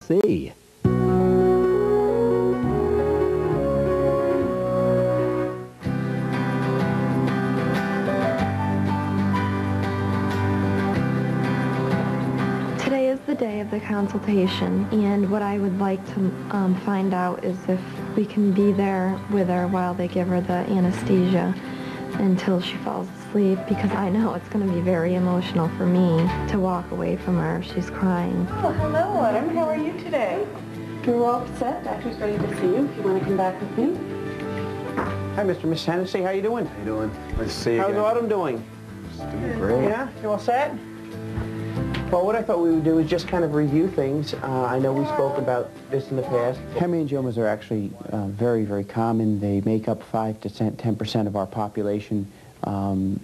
See. Today is the day of the consultation, and what I would like to find out is if we can be there with her while they give her the anesthesia until she falls asleep, because I know it's going to be very emotional for me to walk away from her if she's crying. Oh, hello, Adam. How are you today? You're all set. Doctor's ready to see you. If you want to come back with me. Hi, Mr. and Miss Hennessy. How you doing? How you doing? Nice to see you How's again. Autumn doing? She's doing great. Yeah? You all set? Well, what I thought we would do is just kind of review things. I know we spoke about this in the past. Hemangiomas are actually very, very common. They make up 5 to 10% of our population.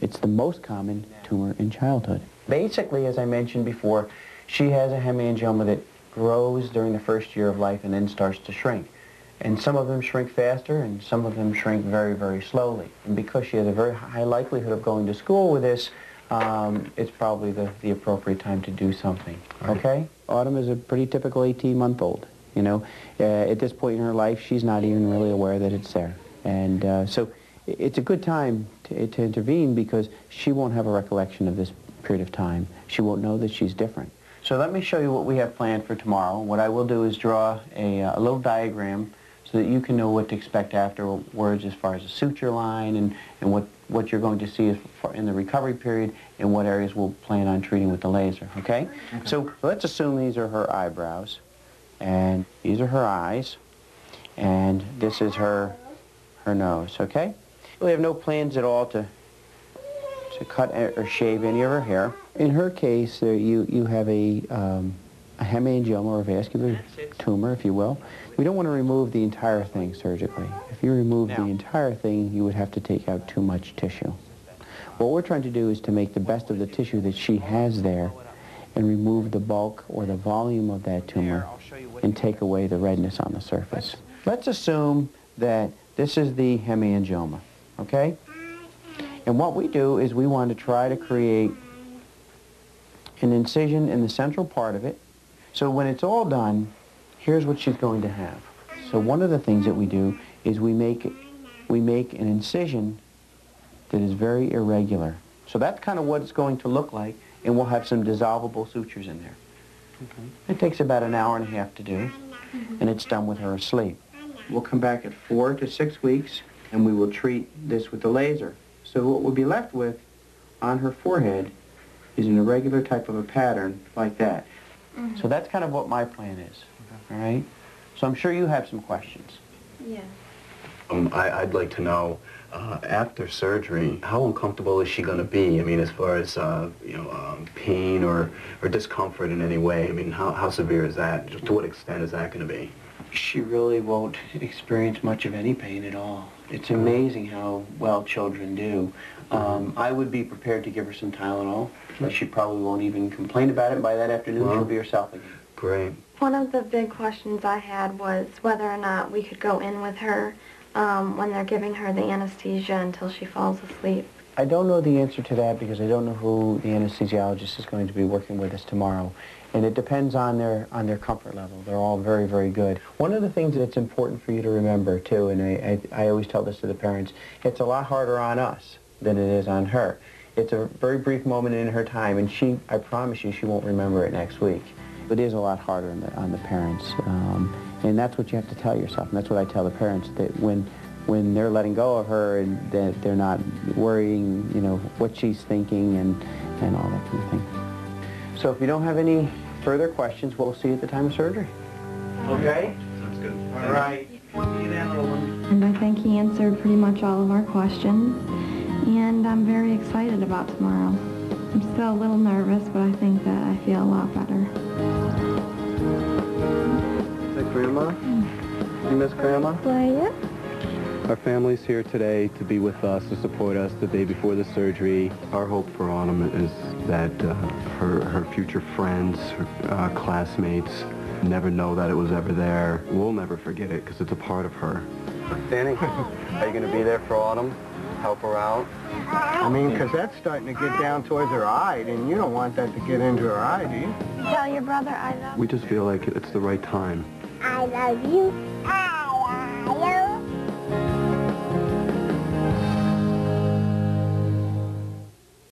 It's the most common tumor in childhood. Basically, as I mentioned before, she has a hemangioma that grows during the first year of life and then starts to shrink. And some of them shrink faster and some of them shrink very, very slowly. And because she has a very high likelihood of going to school with this, it's probably the appropriate time to do something, okay? Autumn is a pretty typical 18-month-old, you know. At this point in her life, she's not even really aware that it's there. And so it's a good time to intervene because she won't have a recollection of this period of time. She won't know that she's different. So let me show you what we have planned for tomorrow. What I will do is draw a little diagram so that you can know what to expect afterwards as far as a suture line and what you're going to see in the recovery period and what areas we'll plan on treating with the laser, okay? So let's assume these are her eyebrows, and these are her eyes, and this is her nose, okay? We have no plans at all to cut or shave any of her hair. In her case, you have a hemangioma or a vascular tumor, if you will. We don't want to remove the entire thing surgically. If you remove the entire thing, you would have to take out too much tissue. What we're trying to do is to make the best of the tissue that she has there and remove the bulk or the volume of that tumor and take away the redness on the surface. Let's assume that this is the hemangioma, okay? And what we do is we want to try to create an incision in the central part of it. So when it's all done, here's what she's going to have. So one of the things that we do is we make an incision that is very irregular. So that's kind of what it's going to look like, and we'll have some dissolvable sutures in there. Okay. It takes about an hour and a half to do, and it's done with her asleep. We'll come back at 4 to 6 weeks, and we will treat this with the laser. So what we'll be left with on her forehead is an irregular type of a pattern like that. So that's kind of what my plan is, all right? So I'm sure you have some questions. Yeah. I'd like to know, after surgery, how uncomfortable is she going to be? I mean, as far as, pain or discomfort in any way. I mean, how severe is that? To what extent is that going to be? She really won't experience much of any pain at all. It's amazing how well children do. I would be prepared to give her some Tylenol, but she probably won't even complain about it. By that afternoon, she'll be herself again. Great. One of the big questions I had was whether or not we could go in with her when they're giving her the anesthesia until she falls asleep. I don't know the answer to that because I don't know who the anesthesiologist is going to be working with us tomorrow. And it depends on their comfort level. They're all very, very good. One of the things that's important for you to remember, too, and I always tell this to the parents, it's a lot harder on us than it is on her. It's a very brief moment in her time, and I promise you, she won't remember it next week. It is a lot harder on the parents, and that's what you have to tell yourself, and that's what I tell the parents, that when they're letting go of her and that they're not worrying, you know, what she's thinking and all that kind of thing. So if you don't have any further questions, we'll see you at the time of surgery. Okay? Sounds good. All right. And I think he answered pretty much all of our questions, and I'm very excited about tomorrow. I'm still a little nervous, but I think that I feel a lot better. Is that Grandma? You miss Grandma? Yeah. Our family's here today to be with us, to support us the day before the surgery. Our hope for Autumn is that her future friends, her classmates, never know that it was ever there. We'll never forget it because it's a part of her. Danny, are you going to be there for Autumn? help her out. I mean, because that's starting to get down towards her eye, and you don't want that to get into her eye, do you? Tell your brother I love you. We just feel like it's the right time. I love you.